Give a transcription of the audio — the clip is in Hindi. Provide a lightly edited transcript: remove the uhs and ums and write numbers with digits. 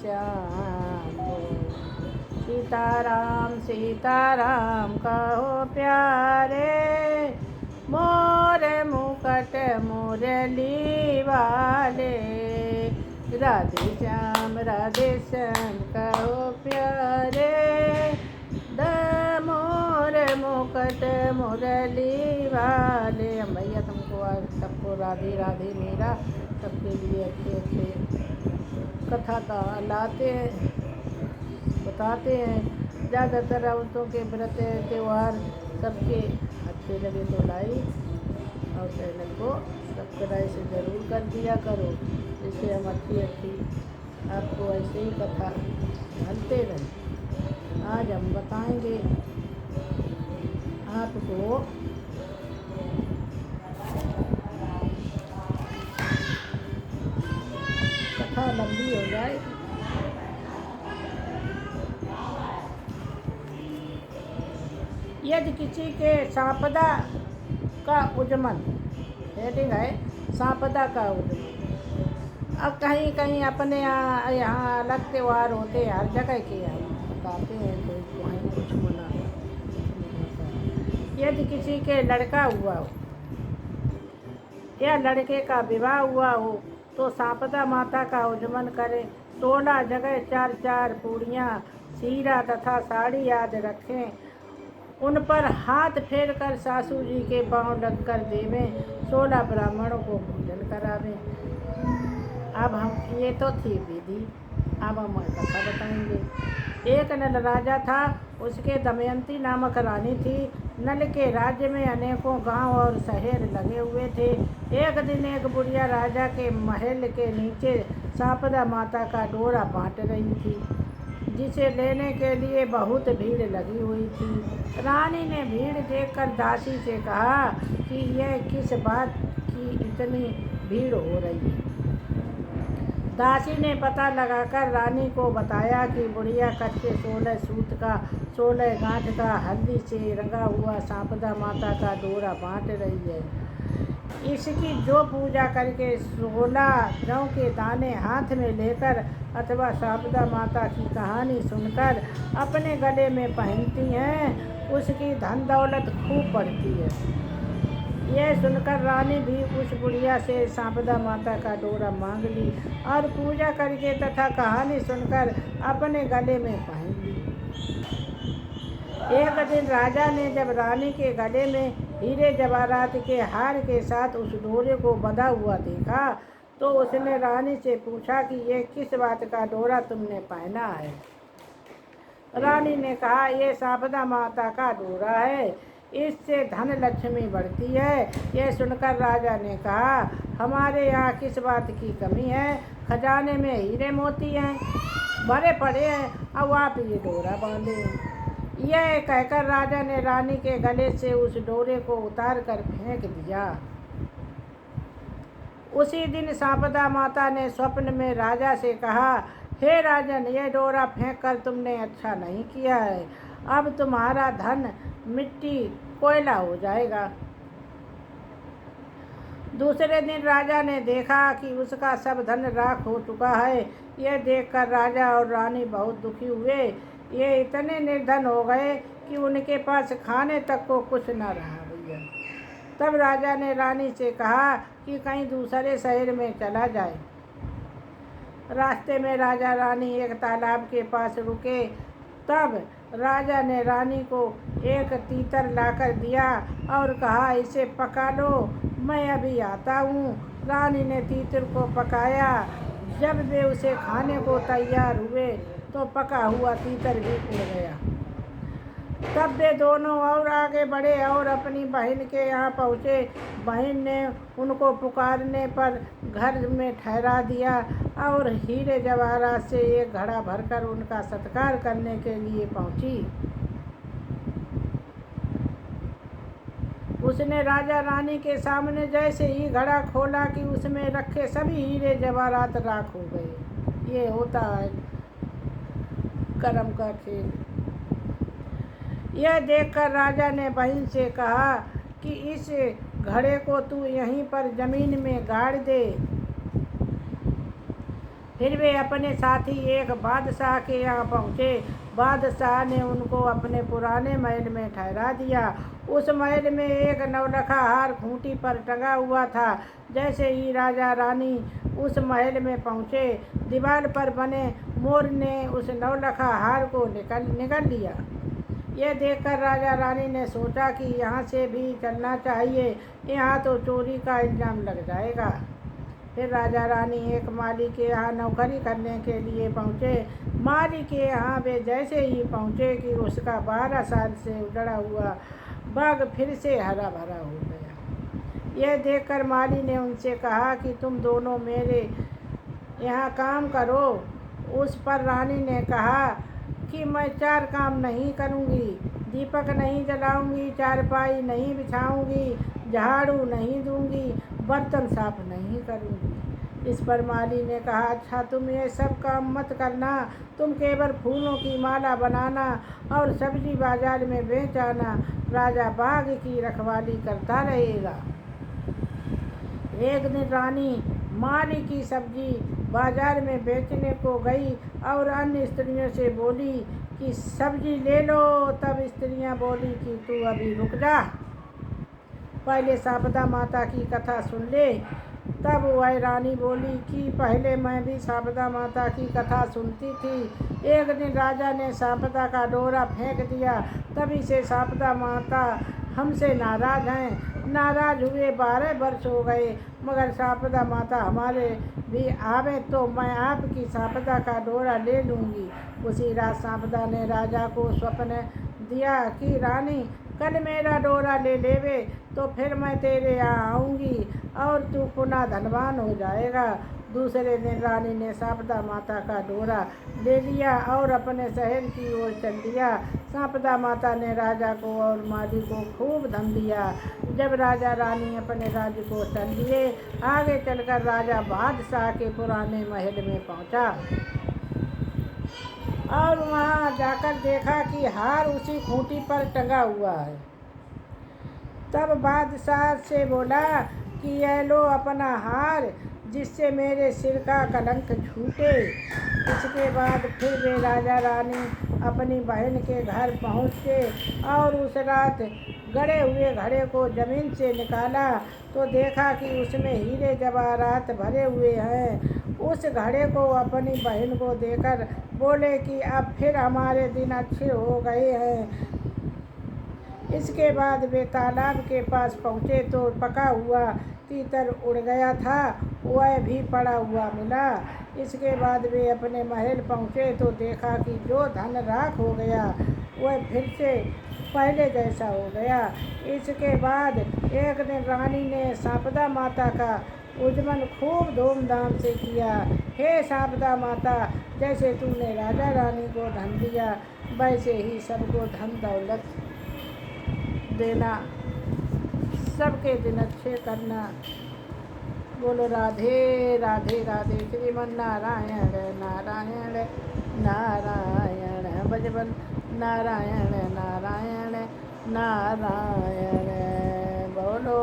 श्याम सीताराम सीताराम कहो प्यारे मोर मुकुट मुरली वाले राधे श्याम कहो प्यारे मोर मुकुट मुरली वाले। हम भैया तुमको आज सबको राधे राधे मेरा सबके लिए अच्छे अच्छे कथा का लाते हैं बताते हैं। ज़्यादातर औरतों के व्रत त्यौहार सबके अच्छे लगे तो लाइक और चैनल को सब्सक्राइब से ज़रूर कर दिया करो, जिससे हम अच्छी आपको ऐसे ही कथा डालते रहें। आज हम बताएंगे आपको कथा लंबी हो जाए। यदि किसी के सांपदा का उजमन हेडिंग है सांपदा का उजमन। अब कहीं कहीं अपने यहाँ अलग त्यौहार होते हैं, हर जगह के बताते हैं तो वहीं कुछ मना। यदि किसी के लड़का हुआ हो या लड़के का विवाह हुआ हो तो सांपदा माता का उजमन करे। 16 जगह 4 पूड़ियाँ सीरा तथा साड़ी याद रखें। उन पर हाथ फेर कर सासू जी के पांव लग कर देवें। 16 ब्राह्मणों को भोजन करावें। अब हम ये तो थी विधि, अब हम कथा बताएंगे। एक नल राजा था, उसके दमयंती नामक रानी थी। नल के राज्य में अनेकों गांव और शहर लगे हुए थे। एक दिन एक बुढ़िया राजा के महल के नीचे सांपदा माता का डोरा बांट रही थी, जिसे लेने के लिए बहुत भीड़ लगी हुई थी। रानी ने भीड़ देखकर दासी से कहा कि यह किस बात की इतनी भीड़ हो रही है। दासी ने पता लगाकर रानी को बताया कि बुढ़िया कच्चे 16 सूत का 16 गांठ का हल्दी से रंगा हुआ सांपदा माता का डोरा बांट रही है। इसकी जो पूजा करके 16 जौ के दाने हाथ में लेकर अथवा सांपदा माता की कहानी सुनकर अपने गले में पहनती हैं, उसकी धन दौलत खूब बढ़ती है। यह सुनकर रानी भी उस बुढ़िया से सांपदा माता का डोरा मांग ली और पूजा करके तथा कहानी सुनकर अपने गले में पहन ली। एक दिन राजा ने जब रानी के गले में हीरे जवाहरात के हार के साथ उस डोरे को बंधा हुआ देखा तो उसने रानी से पूछा कि ये किस बात का डोरा तुमने पहना है। रानी ने कहा, ये सांपदा माता का डोरा है, इससे धन लक्ष्मी बढ़ती है। यह सुनकर राजा ने कहा, हमारे यहाँ किस बात की कमी है? खजाने में हीरे मोती हैं, भरे पड़े हैं, अब आप ये डोरा बांधे। यह कहकर राजा ने रानी के गले से उस डोरे को उतार कर फेंक दिया। उसी दिन सांपदा माता ने स्वप्न में राजा से कहा, हे राजन, यह डोरा फेंक कर तुमने अच्छा नहीं किया है। अब तुम्हारा धन मिट्टी कोयला हो जाएगा। दूसरे दिन राजा ने देखा कि उसका सब धन राख हो चुका है। यह देखकर राजा और रानी बहुत दुखी हुए। ये इतने निर्धन हो गए कि उनके पास खाने तक को कुछ न रहा भैया। तब राजा ने रानी से कहा कि कहीं दूसरे शहर में चला जाए। रास्ते में राजा रानी एक तालाब के पास रुके। तब राजा ने रानी को एक तीतर लाकर दिया और कहा, इसे पका लो, मैं अभी आता हूँ। रानी ने तीतर को पकाया। जब वे उसे खाने को तैयार हुए तो पका हुआ तीतर भी उड़ गया। तब वे दोनों और आगे बढ़े और अपनी बहन के यहाँ पहुँचे। बहन ने उनको पुकारने पर घर में ठहरा दिया और हीरे जवाहरात से एक घड़ा भरकर उनका सत्कार करने के लिए पहुँची। उसने राजा रानी के सामने जैसे ही घड़ा खोला कि उसमें रखे सभी हीरे जवाहरात राख हो गए। ये होता है कर्म का खेल। यह देखकर राजा ने बहन से कहा कि इस घड़े को तू यहीं पर जमीन में गाड़ दे। फिर वे अपने साथी एक बादशाह के यहाँ पहुँचे। बादशाह ने उनको अपने पुराने महल में ठहरा दिया। उस महल में एक नवलखा हार खूंटी पर टंगा हुआ था। जैसे ही राजा रानी उस महल में पहुँचे, दीवार पर बने मोर ने उस नवलखा हार को निगल लिया। यह देखकर राजा रानी ने सोचा कि यहाँ से भी चलना चाहिए, यहाँ तो चोरी का इल्ज़ाम लग जाएगा। फिर राजा रानी एक माली के यहाँ नौकरी करने के लिए पहुँचे। माली के यहाँ वे जैसे ही पहुँचे कि उसका 12 साल से उजड़ा हुआ बाग फिर से हरा भरा हो गया। यह देखकर माली ने उनसे कहा कि तुम दोनों मेरे यहाँ काम करो। उस पर रानी ने कहा कि मैं 4 काम नहीं करूँगी, दीपक नहीं जलाऊँगी, चारपाई नहीं बिछाऊँगी, झाड़ू नहीं दूँगी, बर्तन साफ नहीं करूँगी। इस पर माली ने कहा, अच्छा तुम ये सब काम मत करना, तुम केवल फूलों की माला बनाना और सब्जी बाजार में बेच आना। राजा बाग की रखवाली करता रहेगा। एक दिन रानी माली की सब्जी बाजार में बेचने को गई और अन्य स्त्रियों से बोली कि सब्जी ले लो। तब स्त्रियां बोली कि तू अभी रुक जा, पहले शारदा माता की कथा सुन ले। तब वह रानी बोली कि पहले मैं भी शारदा माता की कथा सुनती थी। एक दिन राजा ने शारदा का डोरा फेंक दिया, तभी से शारदा माता हमसे नाराज़ हैं। नाराज़ हुए 12 वर्ष हो गए, मगर शारदा माता हमारे भी आवे तो मैं आपकी शारदा का डोरा ले लूँगी। उसी रात शारदा ने राजा को स्वप्न दिया कि रानी कल मेरा डोरा ले लेवे तो फिर मैं तेरे यहाँ आऊँगी और तू पुनः धनवान हो जाएगा। दूसरे दिन रानी ने शारदा माता का डोरा ले लिया और अपने शहर की ओर चल दिया। शारदा माता ने राजा को और माली को खूब धन दिया। जब राजा रानी अपने राज्य को चल दिए, आगे चलकर राजा बादशाह के पुराने महल में पहुँचा और वहाँ जाकर देखा कि हार उसी खूंटी पर टंगा हुआ है। तब बादशाह से बोला कि यह लो अपना हार, जिससे मेरे सिर का कलंक छूटे। इसके बाद फिर वे राजा रानी अपनी बहन के घर पहुँचे और उस रात गड़े हुए घड़े को जमीन से निकाला तो देखा कि उसमें हीरे जवाहरात भरे हुए हैं। उस घड़े को अपनी बहन को देकर बोले कि अब फिर हमारे दिन अच्छे हो गए हैं। इसके बाद वे तालाब के पास पहुँचे तो पका हुआ तीतर उड़ गया था, वह भी पड़ा हुआ मिला। इसके बाद वे अपने महल पहुँचे तो देखा कि जो धन राख हो गया वह फिर से पहले जैसा हो गया। इसके बाद एक दिन रानी ने शारदा माता का पूजन खूब धूमधाम से किया। हे शारदा माता, जैसे तूने राजा रानी को धन दिया, वैसे ही सबको धन दौलत देना, सबके दिन अच्छे करना। बोलो राधे राधे राधे। श्रीमन नारायण नारायण नारायण भजबन नारायण नारायण नारायण। बोलो